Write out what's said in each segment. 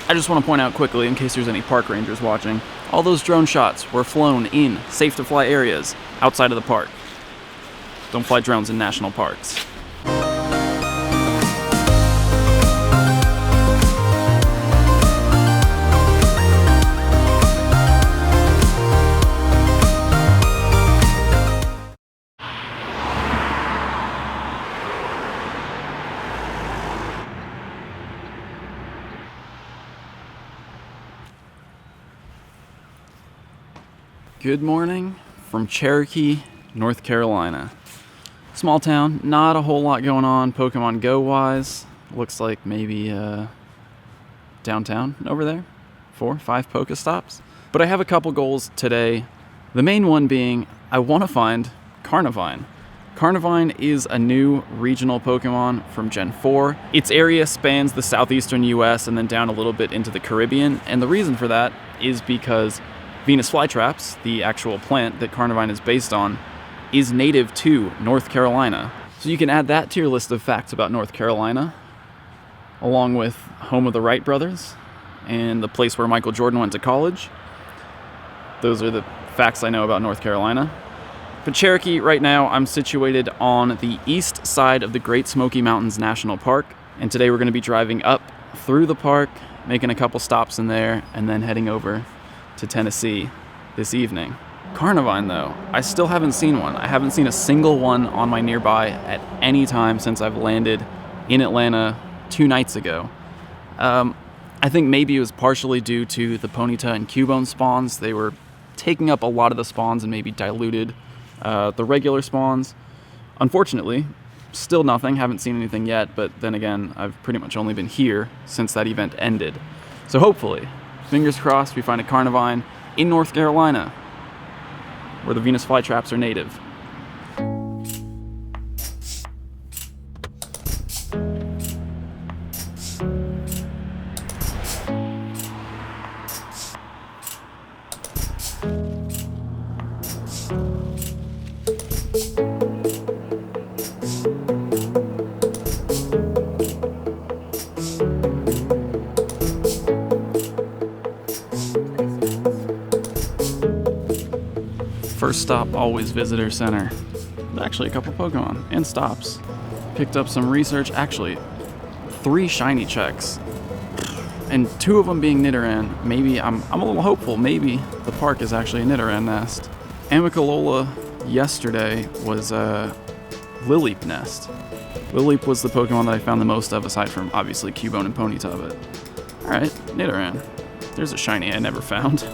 I just want to point out quickly, in case there's any park rangers watching, all those drone shots were flown in safe-to-fly areas outside of the park. Don't fly drones in national parks. Good morning from Cherokee, North Carolina. Small town, not a whole lot going on Pokemon GO wise. Looks like maybe downtown over there. 4, 5 Pokestops. But I have a couple goals today. The main one being I want to find Carnivine. Carnivine is a new regional Pokemon from Gen 4. Its area spans the southeastern US and then down a little bit into the Caribbean. And the reason for that is because Venus flytraps, the actual plant that Carnivine is based on, is native to North Carolina. So you can add that to your list of facts about North Carolina, along with home of the Wright brothers and the place where Michael Jordan went to college. Those are the facts I know about North Carolina. But Cherokee, right now, I'm situated on the east side of the Great Smoky Mountains National Park. And today we're going to be driving up through the park, making a couple stops in there, and then heading over to Tennessee this evening. Carnivine, though, I still haven't seen one. I haven't seen a single one on my nearby at any time since I've landed in Atlanta 2 nights ago. I think maybe it was partially due to the Ponyta and Cubone spawns. They were taking up a lot of the spawns and maybe diluted the regular spawns. Unfortunately, still nothing. Haven't seen anything yet, but then again, I've pretty much only been here since that event ended. So hopefully, fingers crossed, we find a Carnivine in North Carolina, where the Venus flytraps are native. First stop, always visitor center. Actually, a couple Pokemon and stops. Picked up some research. Actually, 3 shiny checks, and 2 of them being Nidoran. Maybe I'm a little hopeful. Maybe the park is actually a Nidoran nest. Amicalola yesterday was a Lileep nest. Lileep was the Pokemon that I found the most of, aside from obviously Cubone and Ponyta. But all right, Nidoran. There's a shiny I never found.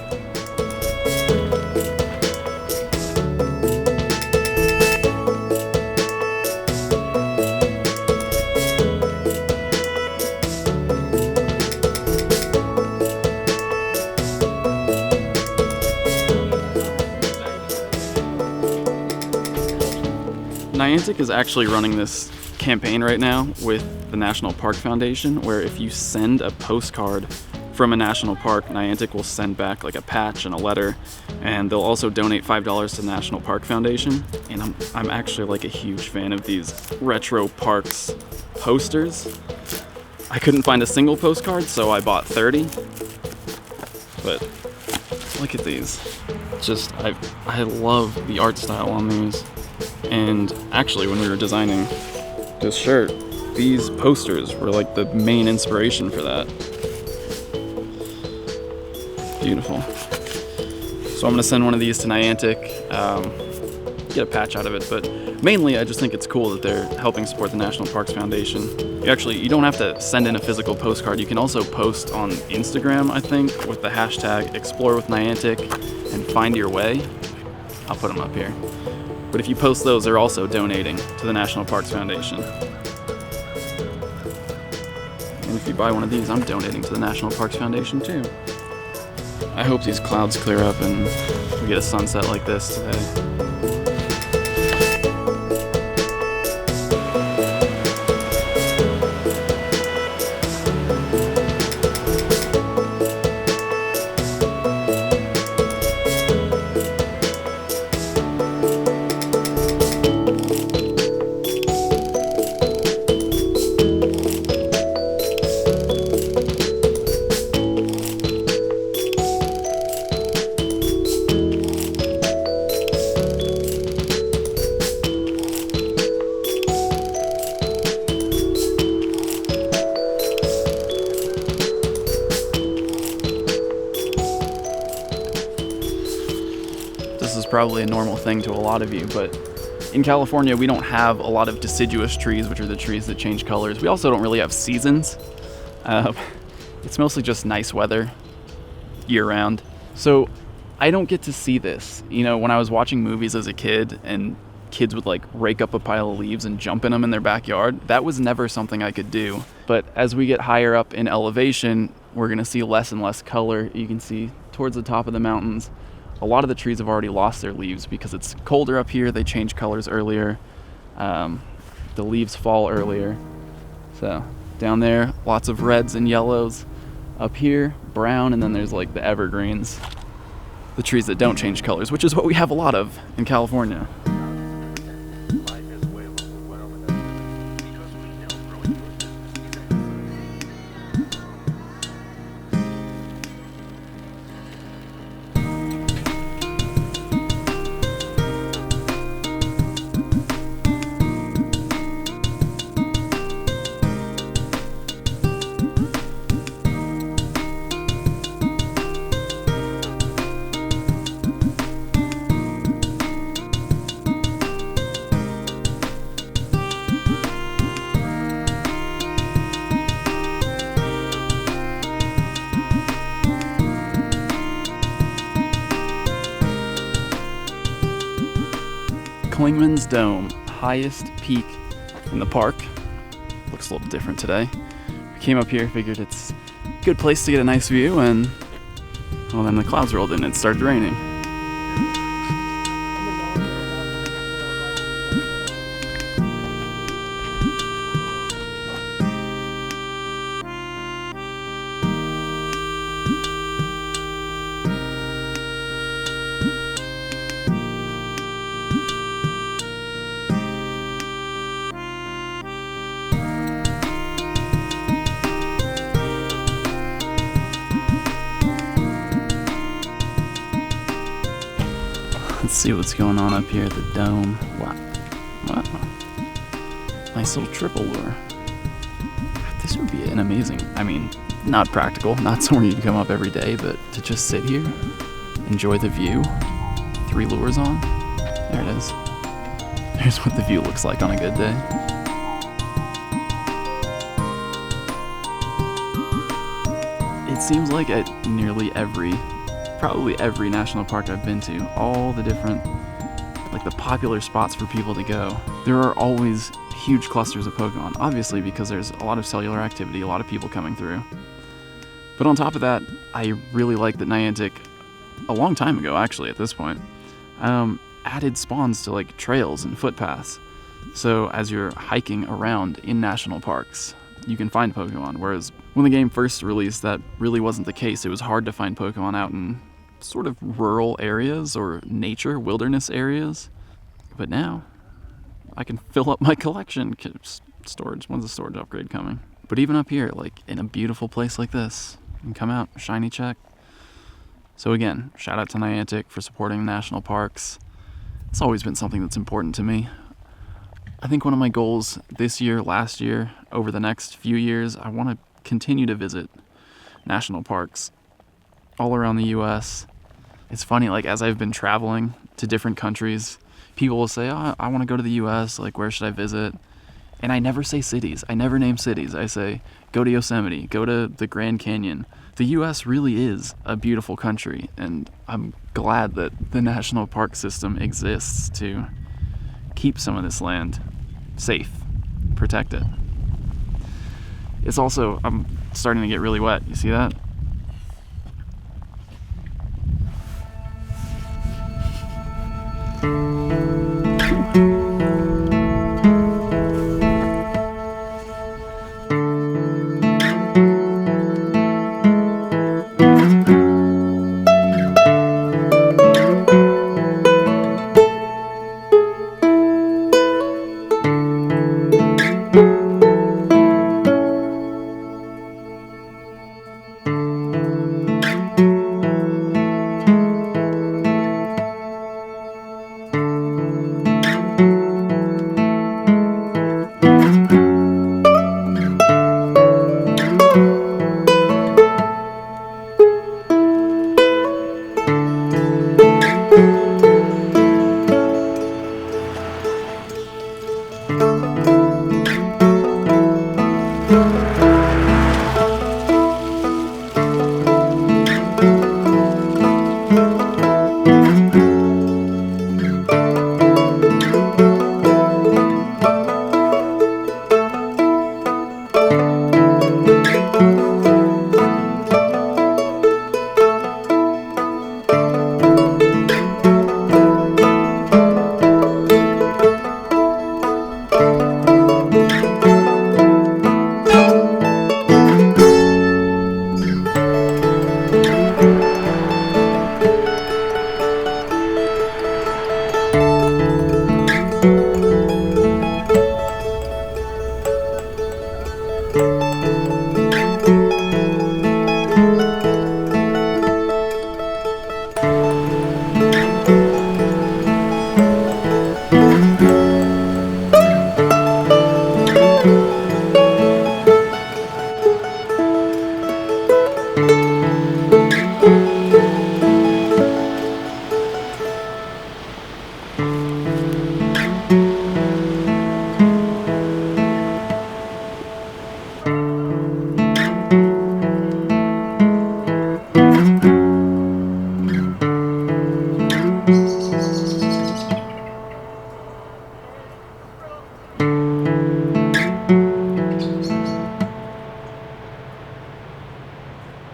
Niantic is actually running this campaign right now with the National Park Foundation, where if you send a postcard from a national park, Niantic will send back like a patch and a letter, and they'll also donate $5 to the National Park Foundation. And I'm actually like a huge fan of these retro parks posters. I couldn't find a single postcard, so I bought 30. But look at these. Just, I love the art style on these. And actually, when we were designing this shirt, these posters were like the main inspiration for that. Beautiful. So I'm going to send one of these to Niantic, get a patch out of it, but mainly I just think it's cool that they're helping support the National Parks Foundation. You don't have to send in a physical postcard. You can also post on Instagram, I think, with the hashtag Explore with Niantic and Find Your Way. I'll put them up here. But if you post those, they're also donating to the National Parks Foundation. And if you buy one of these, I'm donating to the National Parks Foundation too. I hope these clouds clear up and we get a sunset like this today. probably a normal thing to a lot of you, but in California, we don't have a lot of deciduous trees, which are the trees that change colors. We also don't really have seasons. It's mostly just nice weather year-round. So I don't get to see this. You know, when I was watching movies as a kid and kids would like rake up a pile of leaves and jump in them in their backyard, that was never something I could do. But as we get higher up in elevation, we're going to see less and less color. You can see towards the top of the mountains, a lot of the trees have already lost their leaves because it's colder up here. They change colors earlier. The leaves fall earlier. So down there, lots of reds and yellows. Up here, brown, and then there's like the evergreens, the trees that don't change colors, which is what we have a lot of in California. Clingmans Dome, highest peak in the park. Looks a little different today. We came up here, figured it's a good place to get a nice view, and well, then the clouds rolled in and it started raining. Let's see what's going on up here at the dome. Wow. Nice little triple lure. This would be an amazing, I mean, not practical, not somewhere you'd come up every day, but to just sit here, enjoy the view, 3 lures on. There it is. There's what the view looks like on a good day. It seems like at nearly probably every national park I've been to, all the different, like the popular spots for people to go, there are always huge clusters of Pokemon, obviously because there's a lot of cellular activity, a lot of people coming through. But on top of that, I really like that Niantic, a long time ago actually at this point, added spawns to like trails and footpaths. So as you're hiking around in national parks, you can find Pokemon, whereas when the game first released, that really wasn't the case. It was hard to find Pokemon out in sort of rural areas or nature, wilderness areas. But now, I can fill up my collection. Storage, when's the storage upgrade coming? But even up here, like in a beautiful place like this, you can come out, shiny check. So again, shout out to Niantic for supporting national parks. It's always been something that's important to me. I think one of my goals this year, last year, over the next few years, I want to continue to visit national parks all around the US. It's funny, like as I've been traveling to different countries, people will say, oh, I want to go to the US, like where should I visit? And I never say cities. I never name cities. I say, go to Yosemite, go to the Grand Canyon. The US really is a beautiful country, and I'm glad that the national park system exists to keep some of this land safe, protect it. It's also, I'm starting to get really wet. You see that?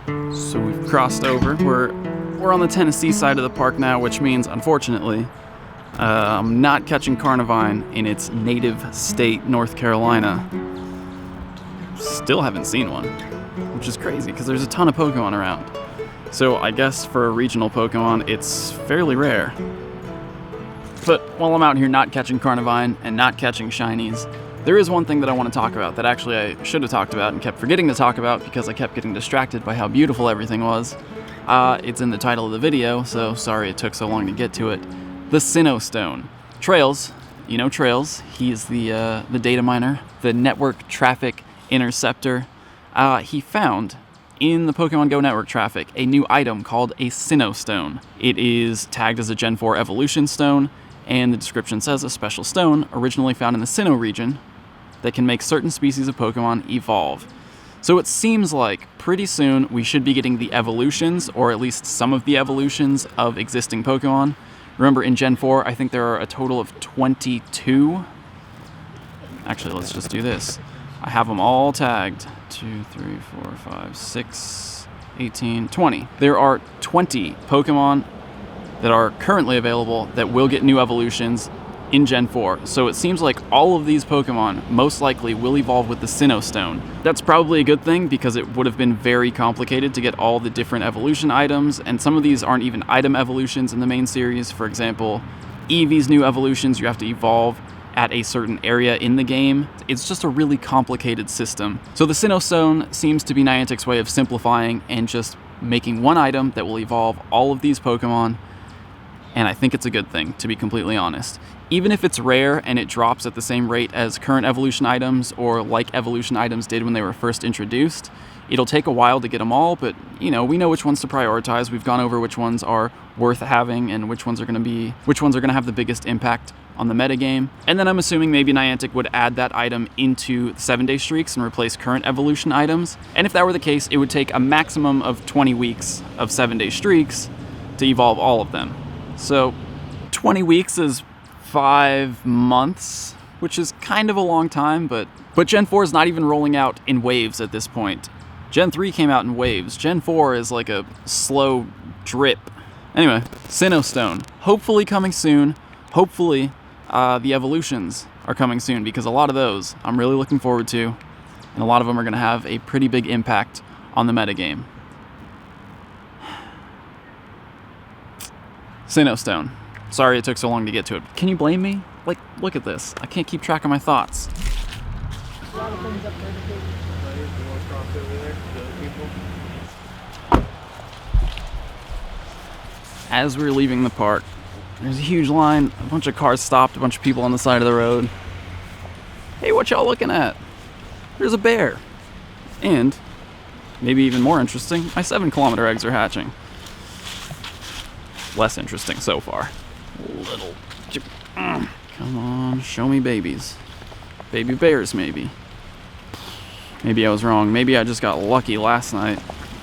So we've crossed over. We're on the Tennessee side of the park now, which means, unfortunately, I'm not catching Carnivine in its native state, North Carolina. Still haven't seen one, which is crazy because there's a ton of Pokemon around. So I guess for a regional Pokemon, it's fairly rare. But while I'm out here not catching Carnivine and not catching shinies, there is one thing that I want to talk about that actually I should have talked about and kept forgetting to talk about because I kept getting distracted by how beautiful everything was. It's in the title of the video, so sorry it took so long to get to it. The Sinnoh Stone. Trails, you know Trails, he's the data miner, the network traffic interceptor. He found in the Pokemon GO network traffic a new item called a Sinnoh Stone. It is tagged as a Gen 4 evolution stone, and the description says a special stone originally found in the Sinnoh region that can make certain species of Pokemon evolve. So it seems like pretty soon we should be getting the evolutions, or at least some of the evolutions of existing Pokemon. Remember in Gen 4, I think there are a total of 22. Actually, let's just do this. I have them all tagged. 2, 3, 4, 5, 6, 18, 20. There are 20 Pokemon that are currently available that will get new evolutions in Gen 4. So it seems like all of these Pokemon most likely will evolve with the Sinnoh Stone. That's probably a good thing because it would have been very complicated to get all the different evolution items, and some of these aren't even item evolutions in the main series. For example, Eevee's new evolutions, you have to evolve at a certain area in the game. It's just a really complicated system. So the Sinnoh Stone seems to be Niantic's way of simplifying and just making one item that will evolve all of these Pokemon, and I think it's a good thing, to be completely honest. Even if it's rare and it drops at the same rate as current evolution items or like evolution items did when they were first introduced, it'll take a while to get them all, but we know which ones to prioritize. We've gone over which ones are worth having and which ones are going to have the biggest impact on the metagame. And then I'm assuming maybe Niantic would add that item into 7-day streaks and replace current evolution items. And if that were the case, it would take a maximum of 20 weeks of 7-day streaks to evolve all of them. So 20 weeks is 5 months, which is kind of a long time, but Gen 4 is not even rolling out in waves at this point. Gen 3 came out in waves. Gen 4 is like a slow drip. Anyway, Sinnoh Stone, hopefully coming soon. Hopefully the evolutions are coming soon, because a lot of those I'm really looking forward to, and a lot of them are going to have a pretty big impact on the metagame. Sinnoh Stone. Sorry it took so long to get to it. Can you blame me? Like, look at this. I can't keep track of my thoughts. As we were leaving the park, there's a huge line, a bunch of cars stopped, a bunch of people on the side of the road. Hey, what y'all looking at? There's a bear. And, maybe even more interesting, my 7-kilometer eggs are hatching. Less interesting so far. Come on, show me babies. Baby bears, maybe. Maybe I was wrong. Maybe I just got lucky last night,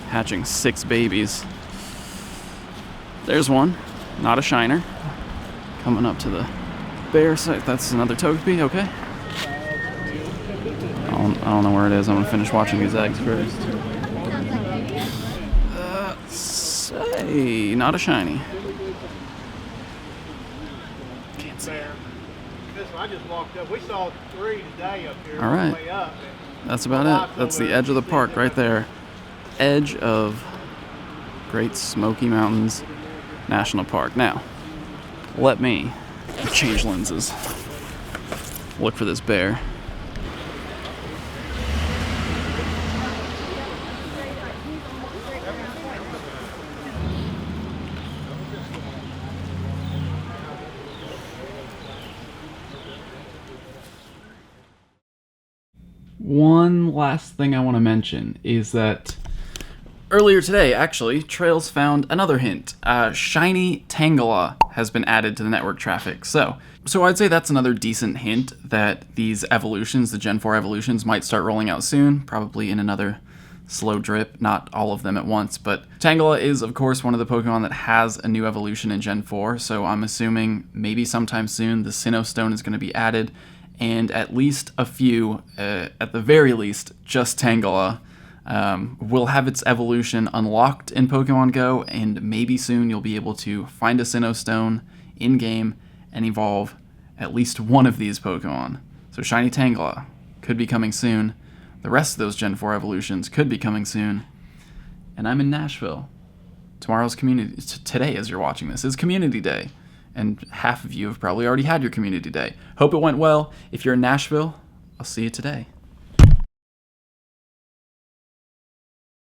hatching 6 babies. There's one, not a shiner. Coming up to the bear site. That's another Togepi, okay. I don't know where it is. I'm gonna finish watching these eggs first. Say, not a shiny. I just walked up. We saw 3 today up here. All right. Way up. That's about it. That's the edge of the park right there. Edge of Great Smoky Mountains National Park. Now, let me change lenses. Look for this bear. One last thing I want to mention is that earlier today, actually, Trails found another hint. Shiny Tangela has been added to the network traffic. So I'd say that's another decent hint that these evolutions, the Gen 4 evolutions, might start rolling out soon, probably in another slow drip, not all of them at once. But Tangela is, of course, one of the Pokemon that has a new evolution in Gen 4, so I'm assuming maybe sometime soon the Sinnoh Stone is going to be added, and at least a few, at the very least, just Tangela, will have its evolution unlocked in Pokemon Go, and maybe soon you'll be able to find a Sinnoh Stone in-game and evolve at least one of these Pokemon. So Shiny Tangela could be coming soon. The rest of those Gen 4 evolutions could be coming soon. And I'm in Nashville. Today as you're watching this, is Community Day. And half of you have probably already had your Community Day. Hope it went well. If you're in Nashville, I'll see you today.